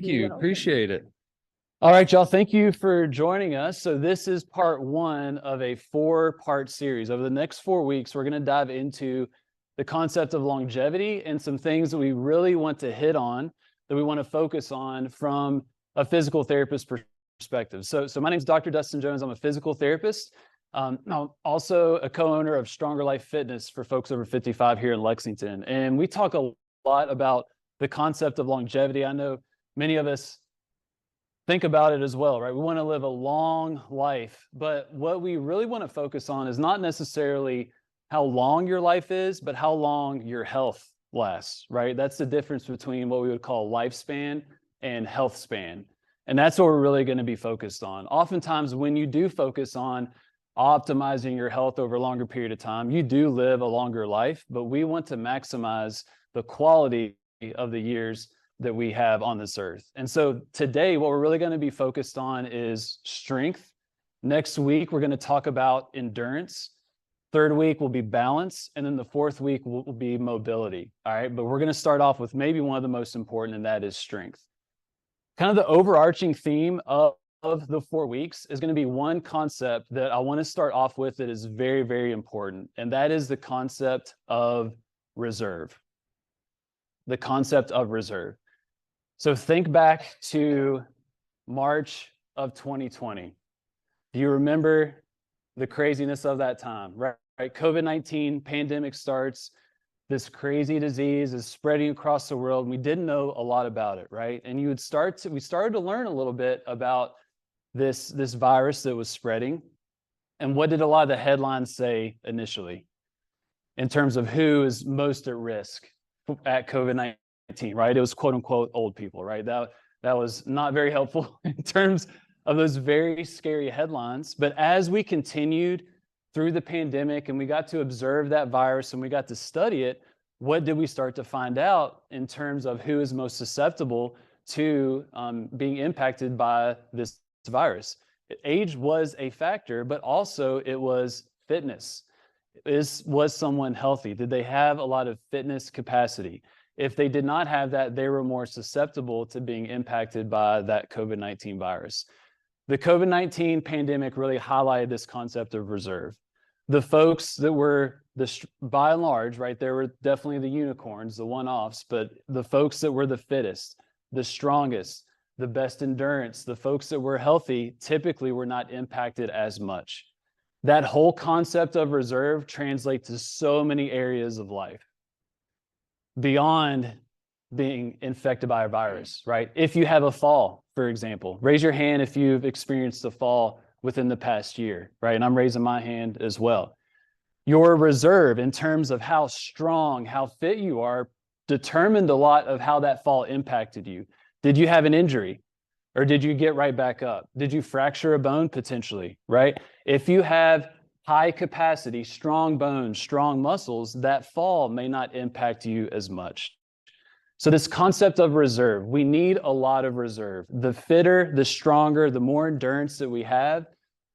Thank you. Appreciate it. All right, y'all. Thank you for joining us. So this is part one of a 4-part series. Over the next 4 weeks, we're going to dive into the concept of longevity and some things that we really want to hit on, that we want to focus on from a physical therapist perspective. So my name is Dr. Dustin Jones. I'm a physical therapist. I'm also a co-owner of StrongerLife Fitness for folks over 55 here in Lexington. And we talk a lot about the concept of longevity. I know many of us think about it as well, right? We want to live a long life, but what we really want to focus on is not necessarily how long your life is, but how long your health lasts, right? That's the difference between what we would call lifespan and health span. And that's what we're really going to be focused on. Oftentimes, when you do focus on optimizing your health over a longer period of time, you do live a longer life, but we want to maximize the quality of the years that we have on this earth. And so today, what we're really going to be focused on is strength. Next week, we're going to talk about endurance. Third week will be balance. And then the fourth week will be mobility. All right. But we're going to start off with maybe one of the most important, and that is strength. Kind of the overarching theme of the 4 weeks is going to be one concept that I want to start off with that is very, very important. And that is the concept of reserve. The concept of reserve. So think back to March of 2020. Do you remember the craziness of that time, right? COVID-19 pandemic starts. This crazy disease is spreading across the world. And we didn't know a lot about it, right? And we started to learn a little bit about this virus that was spreading. And what did a lot of the headlines say initially in terms of who is most at risk at COVID-19? Right? It was quote unquote old people, right? That was not very helpful in terms of those very scary headlines. But as we continued through the pandemic and we got to observe that virus and we got to study it, what did we start to find out in terms of who is most susceptible to being impacted by this virus? Age was a factor, but also it was fitness. Was someone healthy? Did they have a lot of fitness capacity? If they did not have that, they were more susceptible to being impacted by that COVID-19 virus. The COVID-19 pandemic really highlighted this concept of reserve. The folks that were, by and large, right, there were definitely the unicorns, the one-offs, but the folks that were the fittest, the strongest, the best endurance, the folks that were healthy typically were not impacted as much. That whole concept of reserve translates to so many areas of life beyond being infected by a virus, right? If you have a fall, for example, raise your hand if you've experienced a fall within the past year, right? And I'm raising my hand as well. Your reserve in terms of how strong, how fit you are, determined a lot of how that fall impacted you. Did you have an injury? Or did you get right back up? Did you fracture a bone potentially, right? If you have high capacity, strong bones, strong muscles, that fall may not impact you as much. So this concept of reserve, we need a lot of reserve. The fitter, the stronger, the more endurance that we have,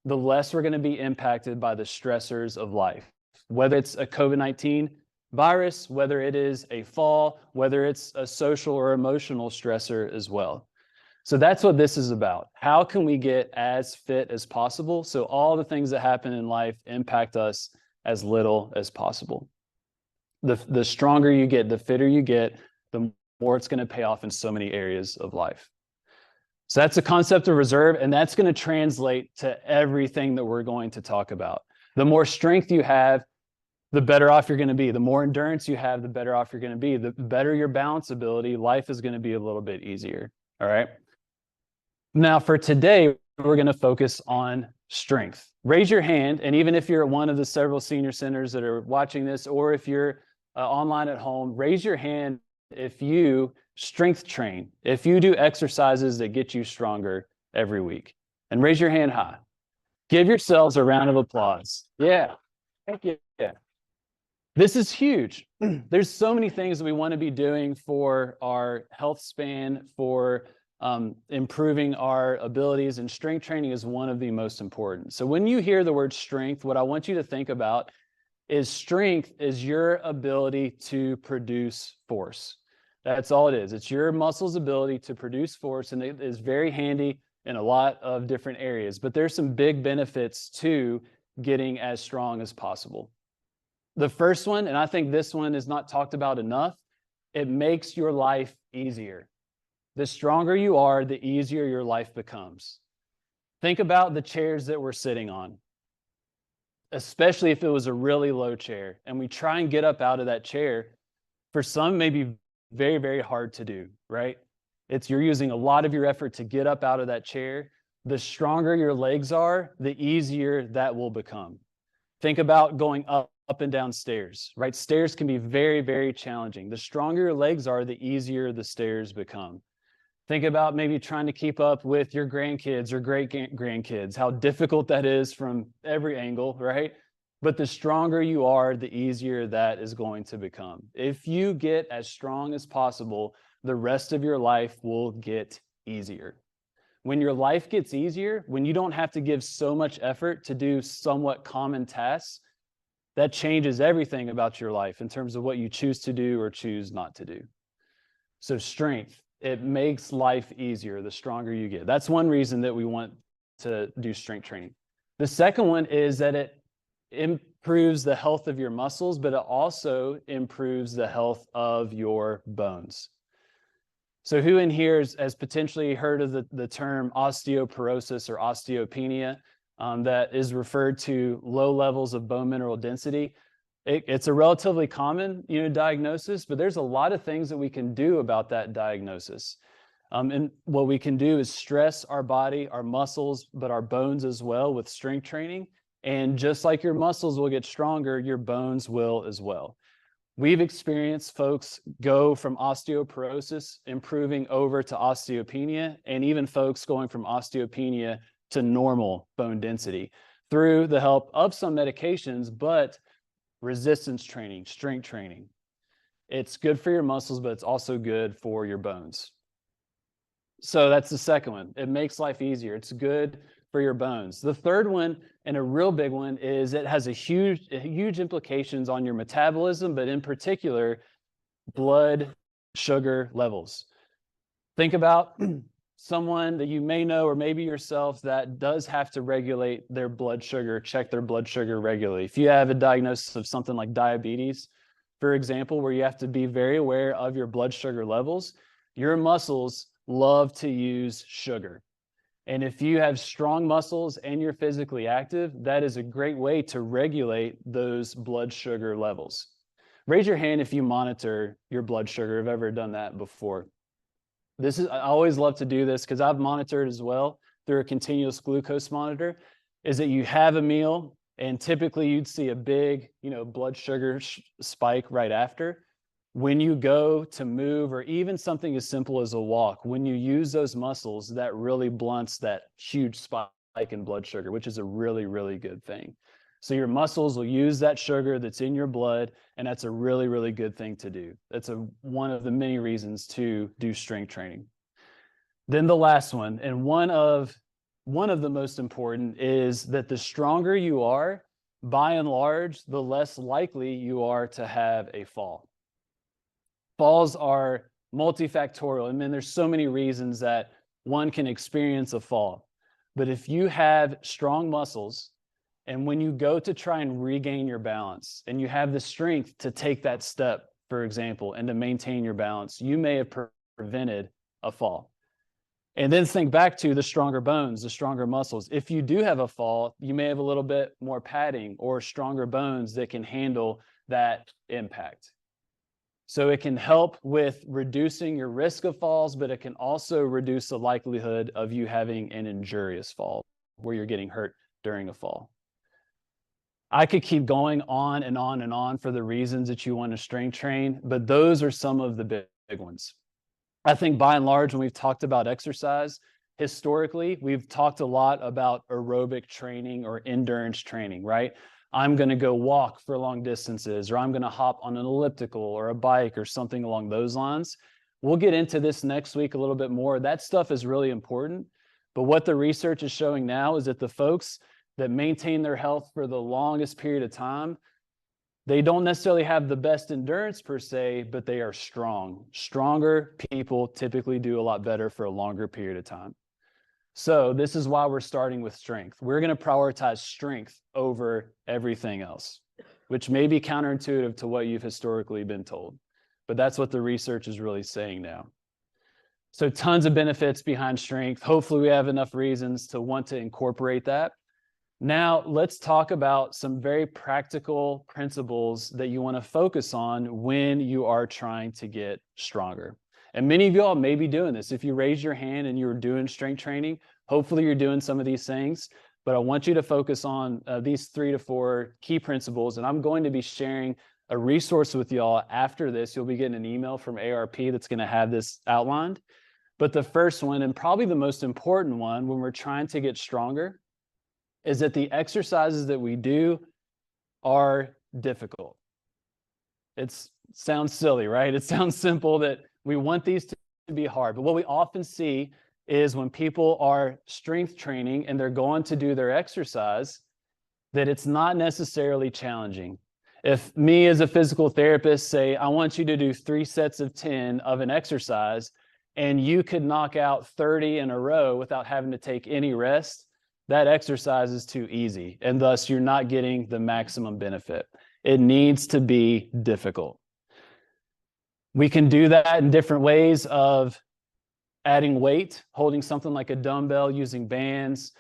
the less we're going to be impacted by the stressors of life. Whether it's a COVID-19 virus, whether it is a fall, whether it's a social or emotional stressor as well. So that's what this is about. How can we get as fit as possible so all the things that happen in life impact us as little as possible? The stronger you get, the fitter you get, the more it's going to pay off in so many areas of life. So that's the concept of reserve, and that's going to translate to everything that we're going to talk about. The more strength you have, the better off you're going to be. The more endurance you have, the better off you're going to be. The better your balance ability, life is going to be a little bit easier. All right. Now, for today, we're going to focus on strength. Raise your hand, and even if you're at one of the several senior centers that are watching this, or if you're online at home, raise your hand if you strength train, if you do exercises that get you stronger every week. And raise your hand high. Give yourselves a round of applause. Yeah. Thank you. Yeah. This is huge. There's so many things that we want to be doing for our health span, for improving our abilities, and strength training is one of the most important. So when you hear the word strength, what I want you to think about is strength is your ability to produce force. That's all it is. It's your muscle's ability to produce force, and it is very handy in a lot of different areas. But there's some big benefits to getting as strong as possible. The first one, and I think this one is not talked about enough, it makes your life easier. The stronger you are, the easier your life becomes. Think about the chairs that we're sitting on, especially if it was a really low chair, and we try and get up out of that chair. For some, it may be very, very hard to do, right? You're using a lot of your effort to get up out of that chair. The stronger your legs are, the easier that will become. Think about going up and down stairs, right? Stairs can be very, very challenging. The stronger your legs are, the easier the stairs become. Think about maybe trying to keep up with your grandkids or great-grandkids, how difficult that is from every angle, right? But the stronger you are, the easier that is going to become. If you get as strong as possible, the rest of your life will get easier. When your life gets easier, when you don't have to give so much effort to do somewhat common tasks, that changes everything about your life in terms of what you choose to do or choose not to do. So strength, it makes life easier the stronger you get. That's one reason that we want to do strength training. The second one is that it improves the health of your muscles, but it also improves the health of your bones. So who in here has potentially heard of the term osteoporosis or osteopenia? That is referred to low levels of bone mineral density. It's a relatively common, diagnosis, but there's a lot of things that we can do about that diagnosis. And what we can do is stress our body, our muscles, but our bones as well with strength training. And just like your muscles will get stronger, your bones will as well. We've experienced folks go from osteoporosis, improving over to osteopenia, and even folks going from osteopenia to normal bone density through the help of some medications, but resistance training, strength training. It's good for your muscles, but it's also good for your bones. So that's the second one. It makes life easier. It's good for your bones. The third one, and a real big one, is it has huge implications on your metabolism, but in particular, blood sugar levels. Think about someone that you may know, or maybe yourself, that does have to regulate their blood sugar, check their blood sugar regularly. If you have a diagnosis of something like diabetes, for example, where you have to be very aware of your blood sugar levels, your muscles love to use sugar. And if you have strong muscles and you're physically active, that is a great way to regulate those blood sugar levels. Raise your hand if you monitor your blood sugar. I've ever done that before. I always love to do this because I've monitored as well through a continuous glucose monitor, is that you have a meal and typically you'd see a big, blood sugar spike right after. When you go to move, or even something as simple as a walk, when you use those muscles, that really blunts that huge spike in blood sugar, which is a really, really good thing. So your muscles will use that sugar that's in your blood, and that's a really, really good thing to do. That's one of the many reasons to do strength training. Then the last one, and one of the most important, is that the stronger you are, by and large, the less likely you are to have a fall. Falls are multifactorial. I mean, there's so many reasons that one can experience a fall. But if you have strong muscles, and when you go to try and regain your balance, and you have the strength to take that step, for example, and to maintain your balance, you may have prevented a fall. And then think back to the stronger bones, the stronger muscles. If you do have a fall, you may have a little bit more padding or stronger bones that can handle that impact. So it can help with reducing your risk of falls, but it can also reduce the likelihood of you having an injurious fall where you're getting hurt during a fall. I could keep going on and on and on for the reasons that you want to strength train, but those are some of the big ones. I think by and large, when we've talked about exercise, historically, we've talked a lot about aerobic training or endurance training, right? I'm going to go walk for long distances, or I'm going to hop on an elliptical or a bike or something along those lines. We'll get into this next week a little bit more. That stuff is really important. But what the research is showing now is that the folks that maintain their health for the longest period of time, They don't necessarily have the best endurance per se, but they are strong. Stronger people typically do a lot better for a longer period of time. So this is why we're starting with strength. We're going to prioritize strength over everything else, which may be counterintuitive to what you've historically been told. But that's what the research is really saying now. So tons of benefits behind strength. Hopefully we have enough reasons to want to incorporate that. Now, let's talk about some very practical principles that you want to focus on when you are trying to get stronger. And many of y'all may be doing this. If you raise your hand and you're doing strength training, hopefully you're doing some of these things. But I want you to focus on these 3 to 4 key principles. And I'm going to be sharing a resource with y'all after this. You'll be getting an email from AARP that's going to have this outlined. But the first one, and probably the most important one when we're trying to get stronger, is that the exercises that we do are difficult. It sounds silly, right? It sounds simple that we want these to be hard. But what we often see is when people are strength training and they're going to do their exercise, that it's not necessarily challenging. If me as a physical therapist say, I want you to do 3 sets of 10 of an exercise, and you could knock out 30 in a row without having to take any rest, that exercise is too easy, and thus you're not getting the maximum benefit. It needs to be difficult. We can do that in different ways of adding weight, holding something like a dumbbell, using bands.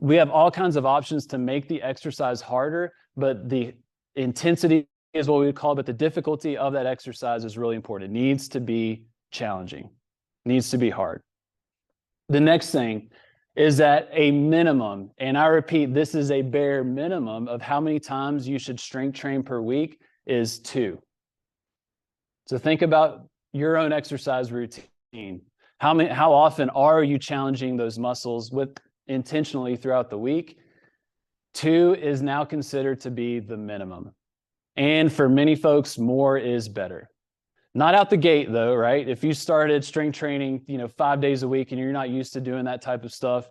We have all kinds of options to make the exercise harder, but the intensity is what we would call it, but the difficulty of that exercise is really important. It needs to be challenging, it needs to be hard. The next thing is that a minimum, and I repeat, this is a bare minimum of how many times you should strength train per week is 2. So think about your own exercise routine. How often are you challenging those muscles intentionally throughout the week? 2 is now considered to be the minimum. And for many folks, more is better. Not out the gate though, right? If you started strength training, 5 days a week and you're not used to doing that type of stuff,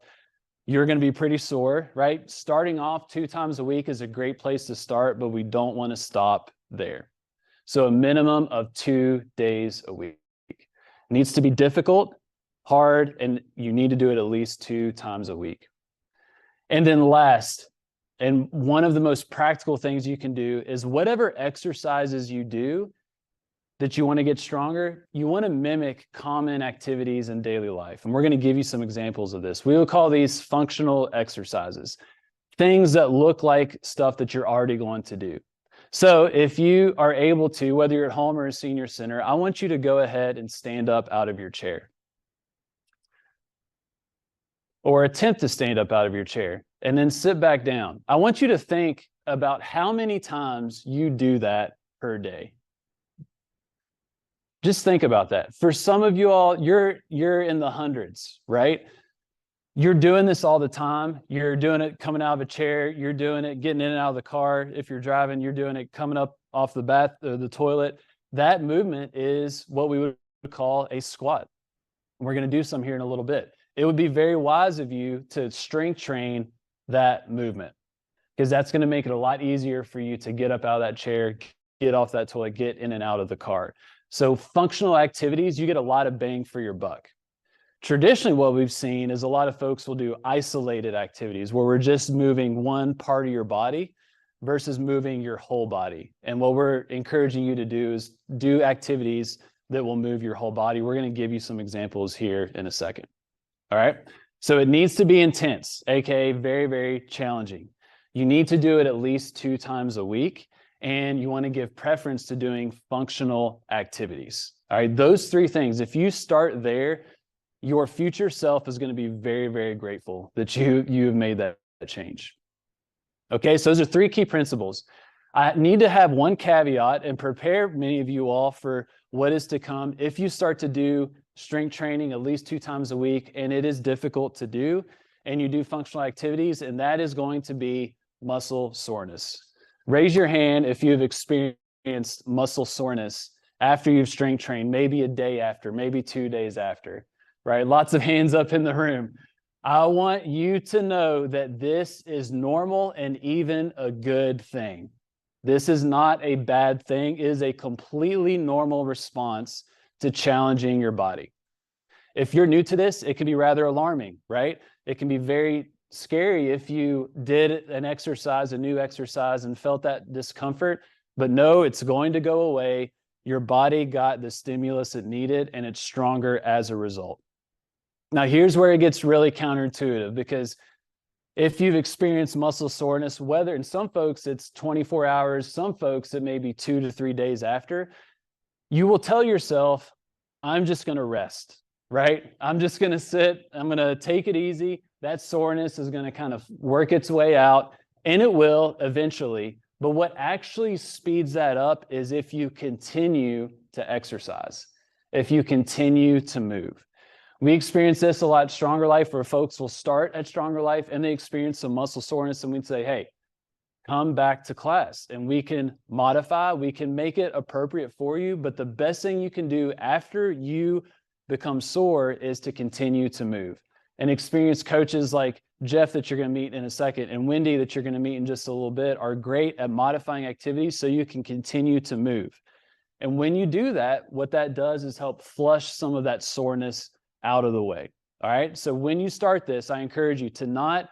you're going to be pretty sore, right? Starting off 2 times a week is a great place to start, but we don't want to stop there. So a minimum of 2 days a week. It needs to be difficult, hard, and you need to do it at least 2 times a week. And then last, and one of the most practical things you can do is whatever exercises you do that you want to get stronger, you want to mimic common activities in daily life. And we're going to give you some examples of this. We will call these functional exercises, things that look like stuff that you're already going to do. So if you are able to, whether you're at home or a senior center, I want you to go ahead and stand up out of your chair. Or attempt to stand up out of your chair and then sit back down. I want you to think about how many times you do that per day. Just think about that. For some of you all, you're in the hundreds, right? You're doing this all the time. You're doing it coming out of a chair. You're doing it getting in and out of the car. If you're driving, you're doing it coming up off the toilet. That movement is what we would call a squat. We're going to do some here in a little bit. It would be very wise of you to strength train that movement, because that's going to make it a lot easier for you to get up out of that chair, get off that toilet, get in and out of the car. So functional activities, you get a lot of bang for your buck. Traditionally, what we've seen is a lot of folks will do isolated activities where we're just moving one part of your body versus moving your whole body. And what we're encouraging you to do is do activities that will move your whole body. We're going to give you some examples here in a second. All right. So it needs to be intense, aka very, very challenging. You need to do it at least 2 times a week, and you want to give preference to doing functional activities. All right. Those 3 things, if you start there, your future self is going to be very, very grateful that you have made that change. Okay. So those are 3 key principles. I need to have one caveat and prepare many of you all for what is to come. If you start to do strength training at least 2 times a week, and it is difficult to do, and you do functional activities, and that is going to be muscle soreness. Raise your hand if you've experienced muscle soreness after you've strength trained, maybe a day after, maybe 2 days after, right? Lots of hands up in the room. I want you to know that this is normal and even a good thing. This is not a bad thing. It is a completely normal response to challenging your body. If you're new to this, it can be rather alarming, right? It can be very scary if you did an exercise, a new exercise, and felt that discomfort, but no, it's going to go away. Your body got the stimulus it needed, and it's stronger as a result. Now, here's where it gets really counterintuitive, because if you've experienced muscle soreness, whether in some folks it's 24 hours, some folks it may be 2 to 3 days after, you will tell yourself, I'm just going to rest, right? I'm just going to sit. I'm going to take it easy. That soreness is going to kind of work its way out, and it will eventually. But what actually speeds that up is if you continue to exercise, if you continue to move. We experience this a lot at StrongerLife, where folks will start at StrongerLife and they experience some muscle soreness, and we'd say, hey, come back to class, and we can modify, we can make it appropriate for you. But the best thing you can do after you become sore is to continue to move. And experienced coaches like Jeff, that you're going to meet in a second, and Wendy, that you're going to meet in just a little bit, are great at modifying activities so you can continue to move. And when you do that, what that does is help flush some of that soreness out of the way. All right. So when you start this, I encourage you to not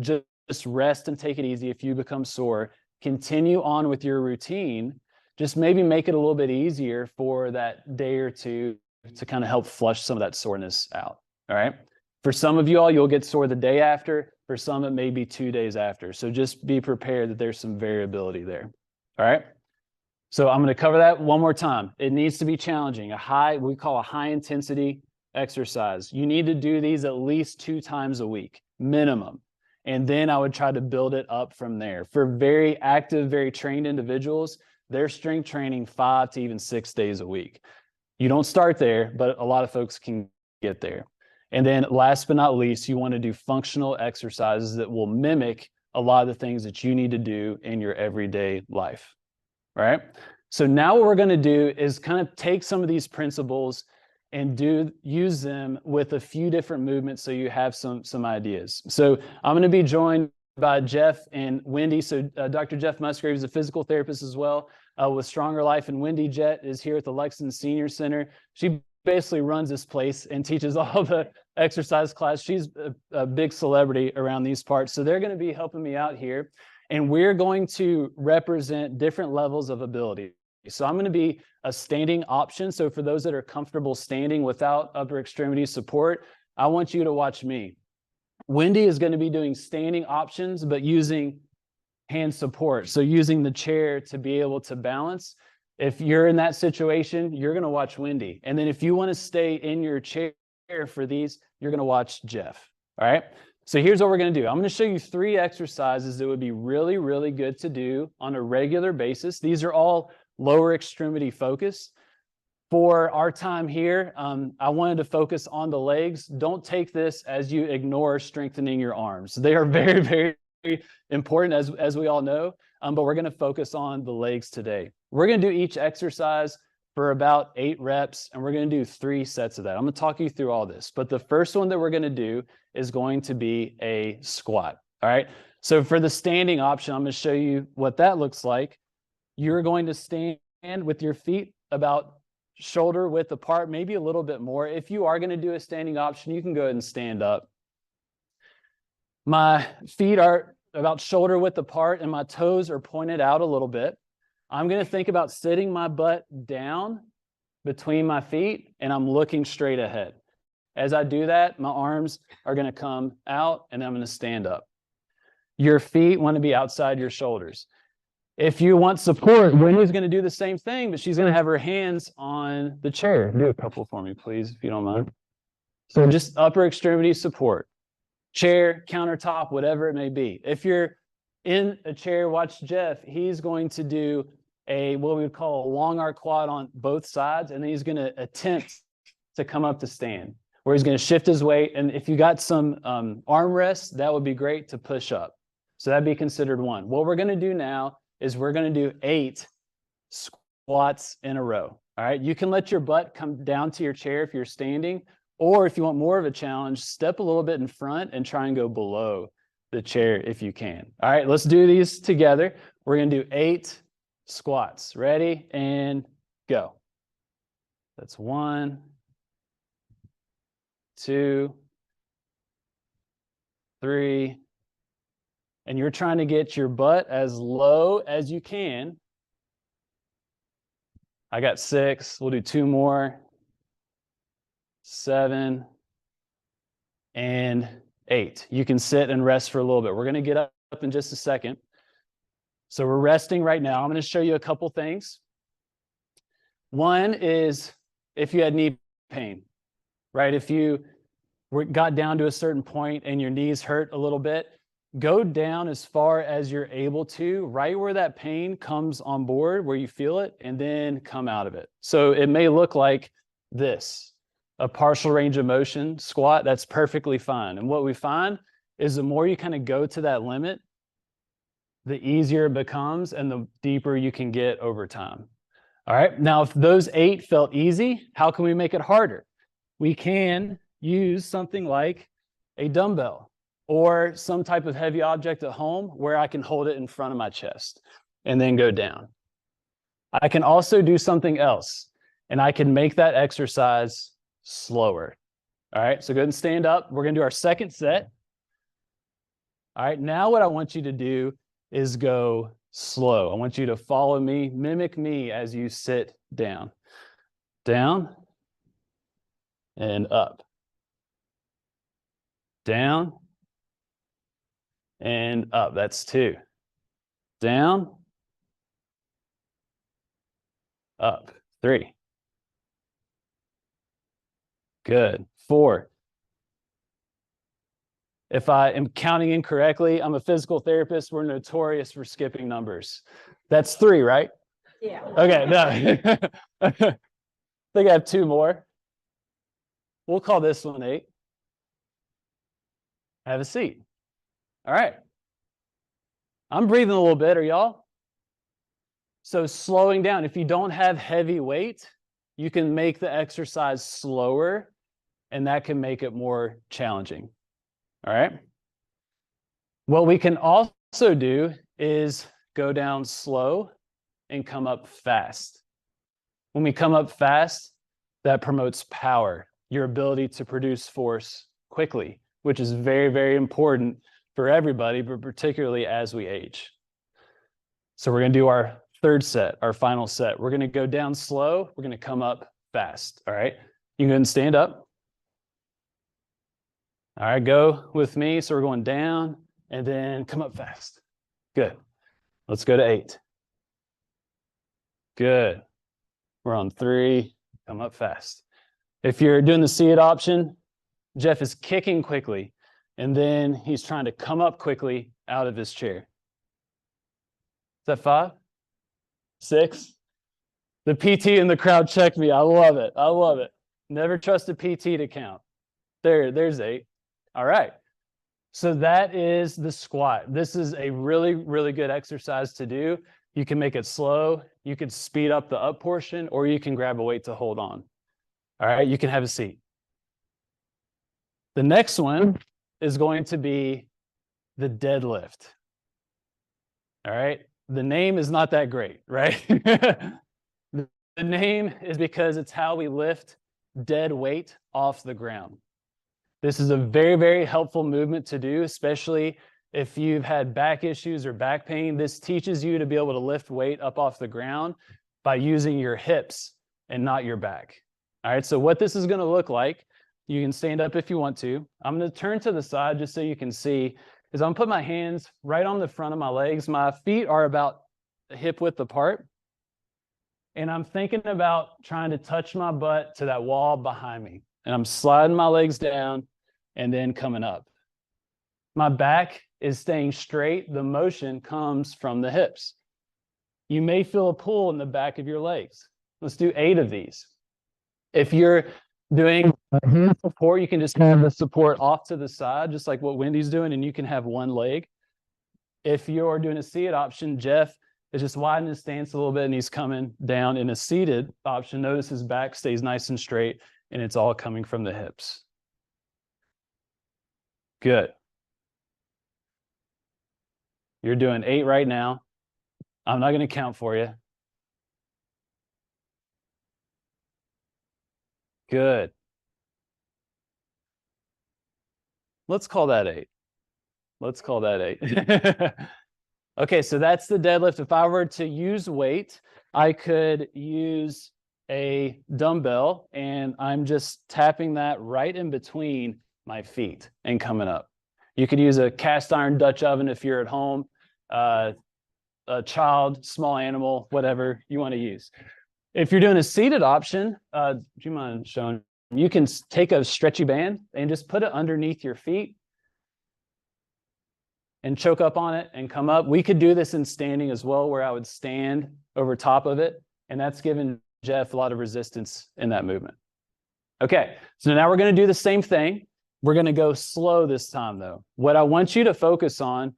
just rest and take it easy if you become sore. Continue on with your routine. Just maybe make it a little bit easier for that day or two to kind of help flush some of that soreness out. All right. For some of you all, you'll get sore the day after. For some, it may be 2 days after. So just be prepared that there's some variability there. All right. So I'm going to cover that one more time. It needs to be challenging. We call a high intensity exercise. You need to do these at least 2 times a week, minimum. And then I would try to build it up from there. For very active, very trained individuals, they're strength training 5 to even 6 days a week. You don't start there, but a lot of folks can get there. And then last but not least, you want to do functional exercises that will mimic a lot of the things that you need to do in your everyday life. All right. So now what we're going to do is kind of take some of these principles and use them with a few different movements so you have some ideas. So I'm going to be joined by Jeff and Wendy. So Dr. Jeff Musgrave is a physical therapist as well with StrongerLife, and Wendy Jett is here at the Lexington Senior Center. She basically runs this place and teaches all the exercise class. She's a big celebrity around these parts. So they're going to be helping me out here, and we're going to represent different levels of ability. So I'm going to be a standing option. So for those that are comfortable standing without upper extremity support, I want you to watch me. Wendy is going to be doing standing options, but using hand support. So using the chair to be able to balance. If you're in that situation, you're going to watch Wendy. And then if you want to stay in your chair for these, you're going to watch Jeff. All right. So here's what we're going to do. I'm going to show you 3 exercises that would be really, really good to do on a regular basis. These are all lower extremity focus. For our time here, I wanted to focus on the legs. Don't take this as you ignore strengthening your arms. They are very, very important, as we all know, but we're going to focus on the legs today. We're going to do each exercise for about 8 reps, and we're going to do 3 sets of that. I'm going to talk you through all this, but the first one that we're going to do is going to be a squat. All right. So for the standing option, I'm going to show you what that looks like. You're going to stand with your feet about shoulder width apart, maybe a little bit more. If you are going to do a standing option, you can go ahead and stand up. My feet are about shoulder width apart and my toes are pointed out a little bit. I'm going to think about sitting my butt down between my feet, and I'm looking straight ahead. As I do that, my arms are going to come out and I'm going to stand up. Your feet want to be outside your shoulders. If you want support, Wendy's going to do the same thing, but she's going to have her hands on the chair. Do a couple for me, please, if you don't mind. So just upper extremity support. Chair, countertop, whatever it may be. If you're in a chair, watch Jeff. He's going to do what we would call a long arc quad on both sides, and then he's going to attempt to come up to stand, where he's going to shift his weight. And if you got some arm rests, that would be great to push up. So that'd be considered 1. What we're going to do now is we're going to do 8 squats in a row. All right. You can let your butt come down to your chair if you're standing, or if you want more of a challenge, step a little bit in front and try and go below the chair if you can. All right. Let's do these together. We're going to do 8 squats. Ready and go. That's 1, 2, 3. And you're trying to get your butt as low as you can. I got 6. We'll do 2 more. 7 and 8. You can sit and rest for a little bit. We're going to get up in just a second. So we're resting right now. I'm going to show you a couple things. One is if you had knee pain, right? If you got down to a certain point and your knees hurt a little bit, go down as far as you're able to, right where that pain comes on board, where you feel it, and then come out of it. So it may look like this, a partial range of motion squat. That's perfectly fine. And what we find is the more you kind of go to that limit, the easier it becomes and the deeper you can get over time. All right. Now, if those 8 felt easy, how can we make it harder? We can use something like a dumbbell or some type of heavy object at home where I can hold it in front of my chest and then go down. I can also do something else, and I can make that exercise slower. All right. So go ahead and stand up. We're going to do our second set. All right. Now what I want you to do is go slow. I want you to follow me, mimic me as you sit down. Down and up. Down and up. That's 2. Down, up. 3. Good. 4. If I am counting incorrectly, I'm a physical therapist. We're notorious for skipping numbers. That's 3, right? Yeah. Okay, no. I think I have 2 more. We'll call this one 8. Have a seat. All right. I'm breathing a little bit. Are y'all? So slowing down. If you don't have heavy weight, you can make the exercise slower, and that can make it more challenging. All right. What we can also do is go down slow and come up fast. When we come up fast, that promotes power, your ability to produce force quickly, which is very, very important for everybody, but particularly as we age. So we're going to do our third set, our final set. We're going to go down slow. We're going to come up fast. All right. You can go ahead and stand up. All right, go with me. So we're going down and then come up fast. Good. Let's go to 8. Good. We're on 3. Come up fast. If you're doing the see it option, Jeff is kicking quickly, and then he's trying to come up quickly out of his chair. Is that 5? 6? The PT in the crowd checked me. I love it. I love it. Never trust a PT to count. There's 8. All right. So that is the squat. This is a really, really good exercise to do. You can make it slow. You can speed up the up portion, or you can grab a weight to hold on. All right. You can have a seat. The next one is going to be the deadlift. All right. The name is not that great, right? The name is because it's how we lift dead weight off the ground. This is a very, very helpful movement to do, especially if you've had back issues or back pain. This teaches you to be able to lift weight up off the ground by using your hips and not your back. All right, so what this is going to look like, you can stand up if you want to. I'm going to turn to the side just so you can see, is I'm going to put my hands right on the front of my legs. My feet are about hip width apart. And I'm thinking about trying to touch my butt to that wall behind me. And I'm sliding my legs down and then coming up. My back is staying straight. The motion comes from the hips. You may feel a pull in the back of your legs. Let's do 8 of these. If you're doing hand support, you can just have the support off to the side, just like what Wendy's doing, and you can have one leg. If you're doing a seated option, Jeff is just widening his stance a little bit, and he's coming down in a seated option. Notice his back stays nice and straight, and it's all coming from the hips. Good. You're doing 8 right now. I'm not going to count for you. Good. Let's call that 8. Let's call that 8. Okay, so that's the deadlift. If I were to use weight, I could use a dumbbell, and I'm just tapping that right in between my feet and coming up. You could use a cast iron Dutch oven if you're at home, a child, small animal, whatever you want to use. If you're doing a seated option, do you mind showing? You can take a stretchy band and just put it underneath your feet and choke up on it and come up. We could do this in standing as well, where I would stand over top of it, and that's given Jeff a lot of resistance in that movement. Okay, so now we're going to do the same thing. We're going to go slow this time, though. What I want you to focus on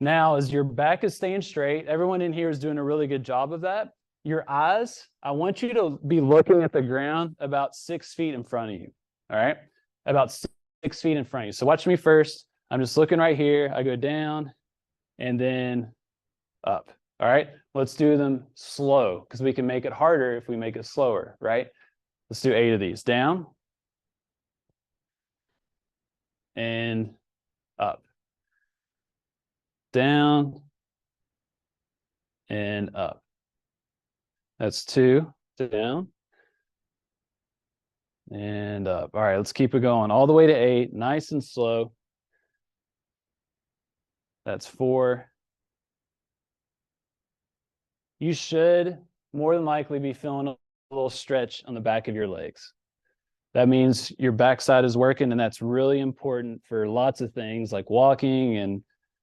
now is your back is staying straight. Everyone in here is doing a really good job of that. Your eyes, I want you to be looking at the ground about 6 feet in front of you, all right? About 6 feet in front of you. So watch me first. I'm just looking right here. I go down and then up. All right, let's do them slow because we can make it harder if we make it slower, right? Let's do 8 of these. Down and up. Down and up. That's 2. Down and up. All right, let's keep it going all the way to 8, nice and slow. That's 4. You should more than likely be feeling a little stretch on the back of your legs. That means your backside is working, and that's really important for lots of things like walking and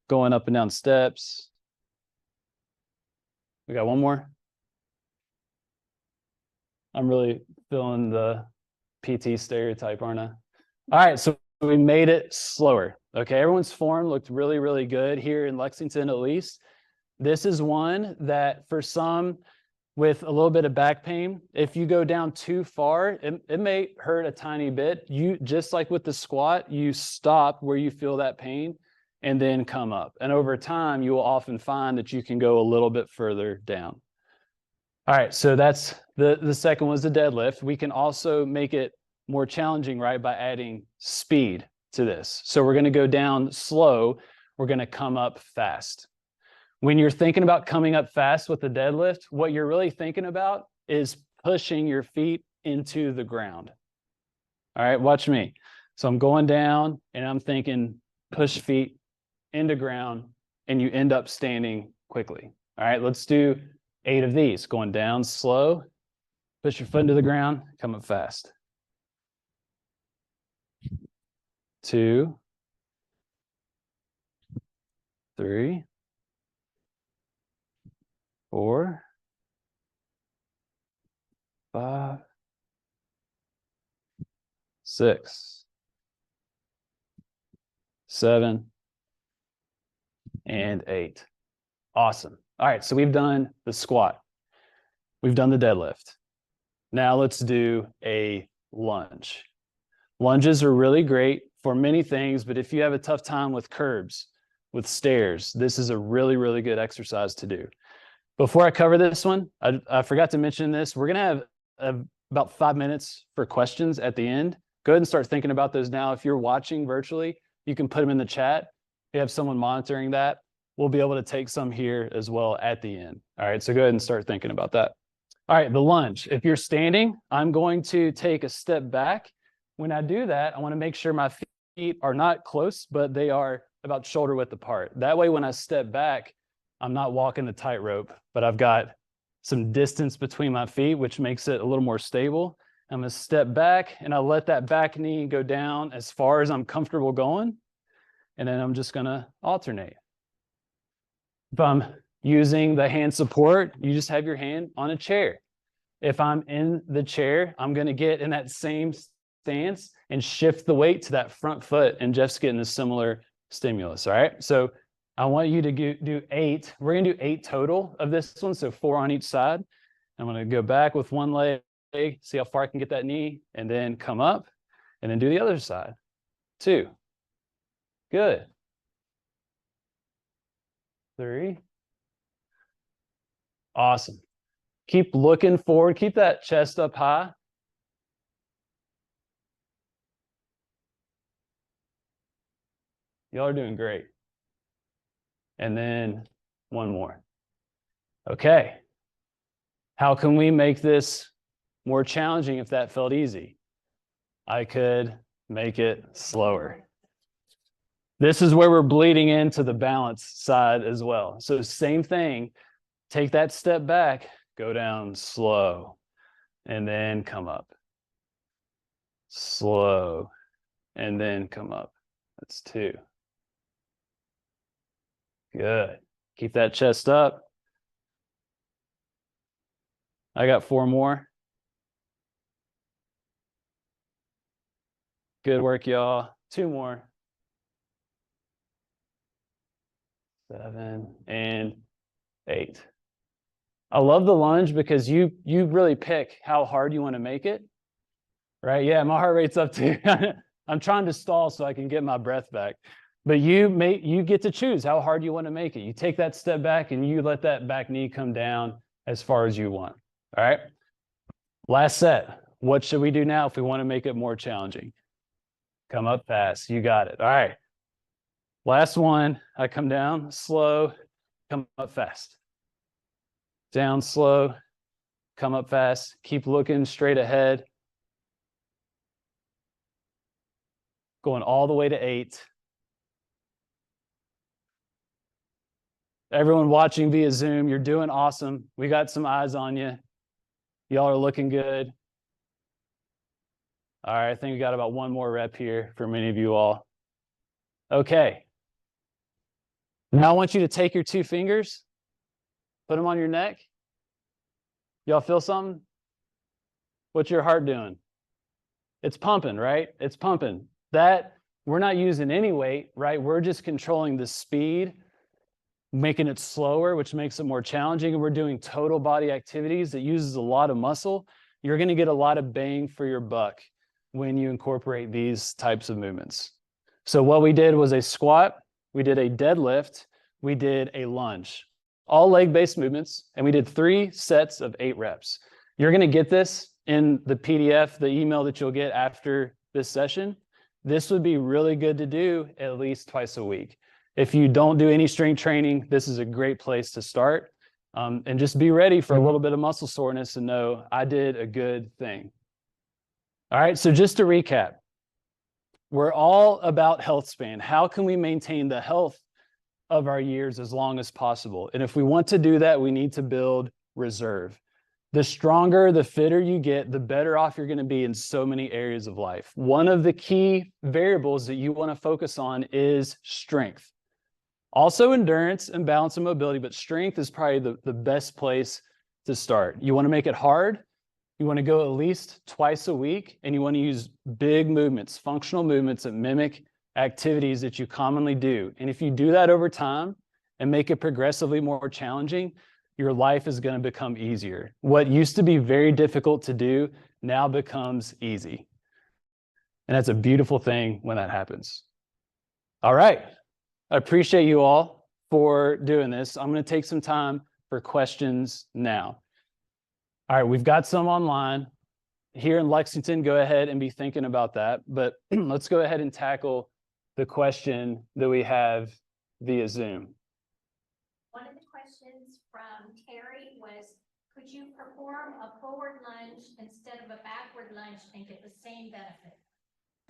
going up and down steps. We got one more. I'm really feeling the PT stereotype, aren't I? All right, so we made it slower. Okay, everyone's form looked really, really good here in Lexington, at least. This is one that for some with a little bit of back pain, if you go down too far, it may hurt a tiny bit. You, just like with the squat, you stop where you feel that pain and then come up. And over time, you will often find that you can go a little bit further down. All right, so that's the second was the deadlift. We can also make it more challenging, right, by adding speed to this. So we're going to go down slow. We're going to come up fast. When you're thinking about coming up fast with the deadlift, what you're really thinking about is pushing your feet into the ground. All right, watch me. So I'm going down and I'm thinking push feet into ground, and you end up standing quickly. All right, let's do 8 of these. Going down slow, push your foot into the ground, come up fast. 2, 3, 4, 5, 6, 7, and 8. Awesome. All right, so we've done the squat. We've done the deadlift. Now let's do a lunge. Lunges are really great for many things, but if you have a tough time with curbs, with stairs, this is a really, really good exercise to do. Before I cover this one, I forgot to mention this. We're going to have about 5 minutes for questions at the end. Go ahead and start thinking about those now. If you're watching virtually, you can put them in the chat. If you have someone monitoring that, we'll be able to take some here as well at the end. All right, so go ahead and start thinking about that. All right, the lunge. If you're standing, I'm going to take a step back. When I do that, I want to make sure my feet are not close, but they are about shoulder width apart. That way, when I step back, I'm not walking the tightrope, but I've got some distance between my feet, which makes it a little more stable. I'm going to step back, and I let that back knee go down as far as I'm comfortable going, and then I'm just going to alternate. If I'm using the hand support, you just have your hand on a chair. If I'm in the chair, I'm going to get in that same stance and shift the weight to that front foot, and Jeff's getting a similar stimulus, all right? So I want you to do 8. We're going to do 8 total of this one, so 4 on each side. I'm going to go back with one leg, see how far I can get that knee, and then come up, and then do the other side. 2. Good. 3. Awesome. Keep looking forward. Keep that chest up high. Y'all are doing great. And then one more. Okay. How can we make this more challenging if that felt easy? I could make it slower. This is where we're bleeding into the balance side as well. So same thing, take that step back, go down slow, and then come up. Slow, and then come up. That's 2. Good. Keep that chest up. I got 4 more. Good work, y'all. 2 more. 7 and 8. I love the lunge because you really pick how hard you want to make it, right? Yeah, my heart rate's up too. I'm trying to stall so I can get my breath back. But you get to choose how hard you want to make it. You take that step back and you let that back knee come down as far as you want. All right. Last set. What should we do now if we want to make it more challenging? Come up fast. You got it. All right. Last one. I come down slow, come up fast. Down slow, come up fast. Keep looking straight ahead. Going all the way to 8. Everyone watching via Zoom, you're doing awesome. We got some eyes on you. Y'all are looking good. All right, I think we got about 1 more rep here for many of you all. Okay. Now I want you to take your 2 fingers, put them on your neck. Y'all feel something? What's your heart doing? It's pumping, right? It's pumping. That we're not using any weight, right? We're just controlling the speed, making it slower, which makes it more challenging. And we're doing total body activities that uses a lot of muscle. You're going to get a lot of bang for your buck when you incorporate these types of movements. So what we did was a squat, we did a deadlift, we did a lunge, all leg-based movements, and we did 3 sets of 8 reps. You're going to get this in the PDF, the email that you'll get after this session. This would be really good to do at least twice a week. If you don't do any strength training, this is a great place to start. And just be ready for a little bit of muscle soreness and know I did a good thing. All right, so just to recap, we're all about health span. How can we maintain the health of our years as long as possible? And if we want to do that, we need to build reserve. The stronger, the fitter you get, the better off you're going to be in so many areas of life. One of the key variables that you want to focus on is strength. Also endurance and balance and mobility, but strength is probably the best place to start. You want to make it hard. You want to go at least twice a week, and you want to use big movements, functional movements that mimic activities that you commonly do. And if you do that over time and make it progressively more challenging, your life is going to become easier. What used to be very difficult to do now becomes easy. And that's a beautiful thing when that happens. All right. I appreciate you all for doing this. I'm going to take some time for questions now. All right, we've got some online. Here in Lexington, go ahead and be thinking about that. But let's go ahead and tackle the question that we have via Zoom. One of the questions from Terry was, could you perform a forward lunge instead of a backward lunge and get the same benefit?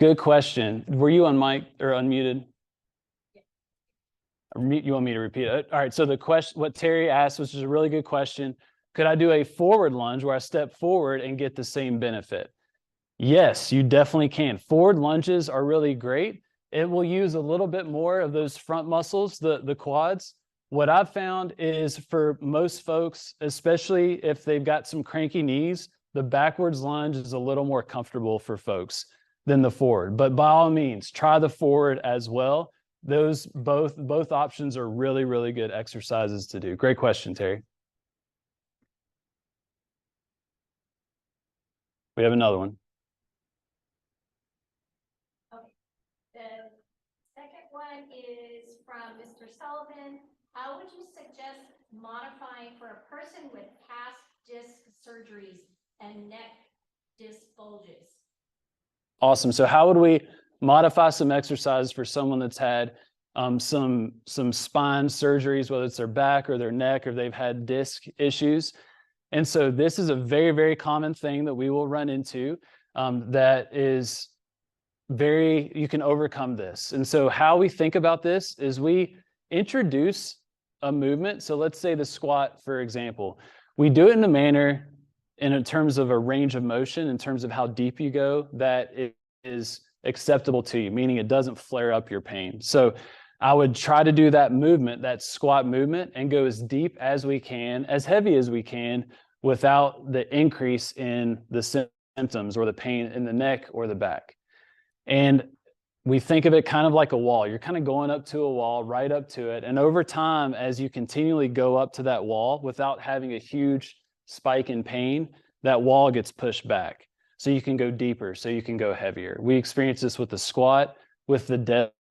Good question. Were you on mic or unmuted? Yeah. You want me to repeat it? All right, so the question, what Terry asked, which is a really good question. Could I do a forward lunge where I step forward and get the same benefit? Yes, you definitely can. Forward lunges are really great. It will use a little bit more of those front muscles, the quads. What I've found is for most folks, especially if they've got some cranky knees, the backwards lunge is a little more comfortable for folks than the forward. But by all means, try the forward as well. Those both options are really, really good exercises to do. Great question, Terry. We have another one. Okay. The second one is from Mr. Sullivan. how would you suggest modifying for a person with past disc surgeries and neck disc bulges? Awesome. So how would we modify some exercises for someone that's had some spine surgeries, whether it's their back or their neck, or they've had disc issues? And so this is a very, very common thing that we will run into that is you can overcome this. And so how we think about this is we introduce a movement. So let's say the squat, for example, we do it in a manner in terms of a range of motion, in terms of how deep you go, that it is acceptable to you, meaning it doesn't flare up your pain. So I would try to do that movement, that squat movement, and go as deep as we can, as heavy as we can, without the increase in the symptoms or the pain in the neck or the back. And we think of it kind of like a wall. You're kind of going up to a wall, right up to it. And over time, as you continually go up to that wall without having a huge spike in pain, that wall gets pushed back. So you can go deeper, so you can go heavier. We experience this with the squat, with the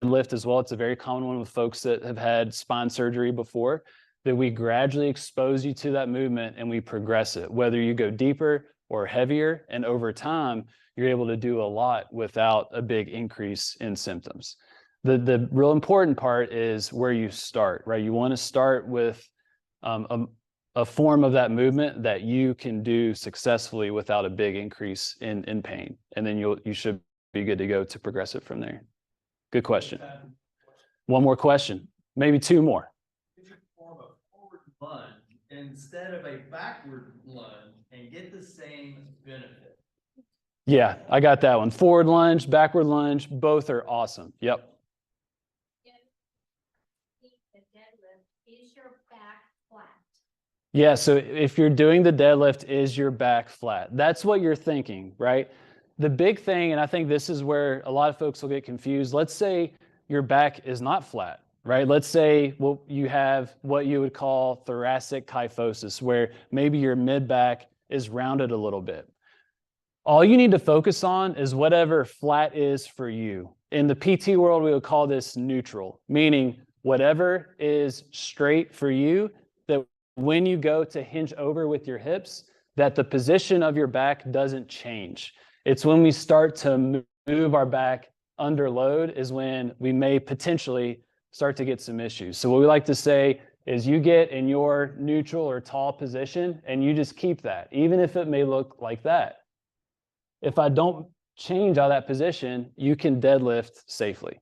deadlift as well. It's a very common one with folks that have had spine surgery before, that we gradually expose you to that movement and we progress it, whether you go deeper or heavier. And over time, you're able to do a lot without a big increase in symptoms. The real important part is where you start, right? You want to start with a form of that movement that you can do successfully without a big increase in pain. And then you should be good to go to progress it from there. Good question. One more question, maybe two more. Could you form a forward lunge instead of a backward lunge and get the same benefit? Yeah, I got that one. Forward lunge, backward lunge, both are awesome. Yep. The deadlift, is your back flat? Yeah, so if you're doing the deadlift, is your back flat? That's what you're thinking, right? The big thing, and I think this is where a lot of folks will get confused. Let's say your back is not flat, right? Let's say you have what you would call thoracic kyphosis, where maybe your mid-back is rounded a little bit. All you need to focus on is whatever flat is for you. In the PT world, we would call this neutral, meaning whatever is straight for you, that when you go to hinge over with your hips, that the position of your back doesn't change. It's when we start to move our back under load is when we may potentially start to get some issues. So what we like to say is you get in your neutral or tall position and you just keep that, even if it may look like that. If I don't change out of that position, you can deadlift safely.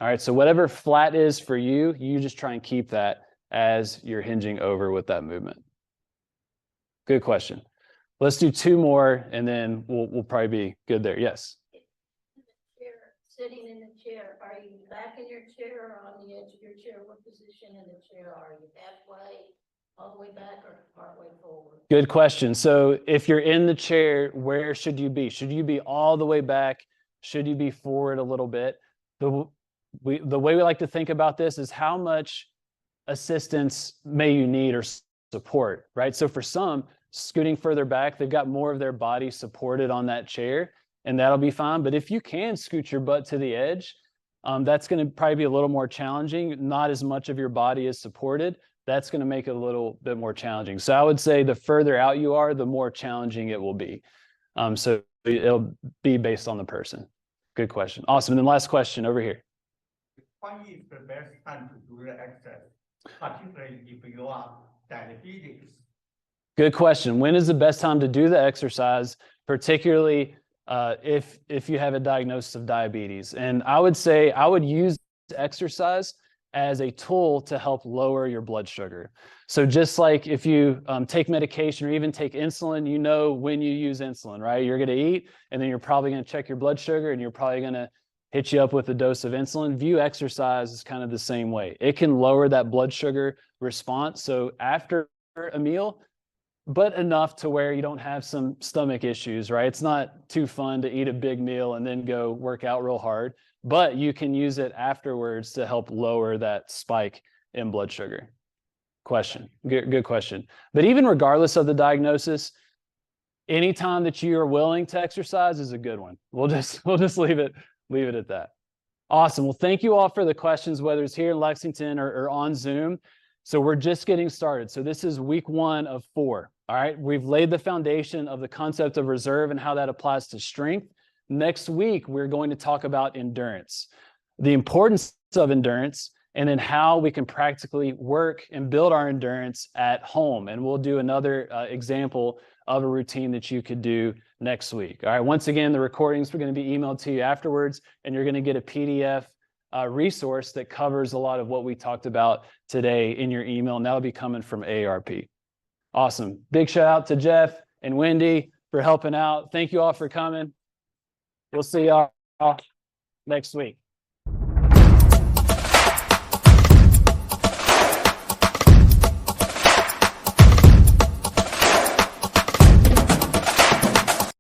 All right, so whatever flat is for you, you just try and keep that as you're hinging over with that movement. Good question. Let's do two more and then we'll probably be good there. Yes. Sitting in the chair, are you back in your chair or on the edge of your chair? What position in the chair are you? Halfway, all the way back, or partway forward? Good question. So if you're in the chair, where should you be? Should you be all the way back? Should you be forward a little bit? The way we like to think about this is how much assistance may you need or support, right? So for some, scooting further back, they've got more of their body supported on that chair, and that'll be fine. But if you can scoot your butt to the edge, that's going to probably be a little more challenging. Not as much of your body is supported. That's going to make it a little bit more challenging. So I would say the further out you are, the more challenging it will be. So it'll be based on the person. Good question. Awesome. And then last question over here. When is the best time to do the exercise, particularly if you are diabetic? Good question. When is the best time to do the exercise, particularly if you have a diagnosis of diabetes? And I would say I would use exercise as a tool to help lower your blood sugar. So just like if you take medication or even take insulin, you know when you use insulin, right? You're going to eat, and then you're probably going to check your blood sugar, and you're probably going to hit you up with a dose of insulin. View exercise is kind of the same way. It can lower that blood sugar response. So after a meal, but enough to where you don't have some stomach issues, right? It's not too fun to eat a big meal and then go work out real hard, but you can use it afterwards to help lower that spike in blood sugar. Question, good question. But even regardless of the diagnosis, anytime that you are willing to exercise is a good one. We'll just leave it at that. Awesome. Well, thank you all for the questions, whether it's here in Lexington or on Zoom. So we're just getting started. So this is week 1 of 4. All right. We've laid the foundation of the concept of reserve and how that applies to strength. Next week, we're going to talk about endurance, the importance of endurance, and then how we can practically work and build our endurance at home. And we'll do another example of a routine that you could do next week. All right. Once again, the recordings are going to be emailed to you afterwards, and you're going to get a PDF resource that covers a lot of what we talked about today in your email, and that'll be coming from AARP. Awesome. Big shout out to Jeff and Wendy for helping out. Thank you all for coming. We'll see y'all next week.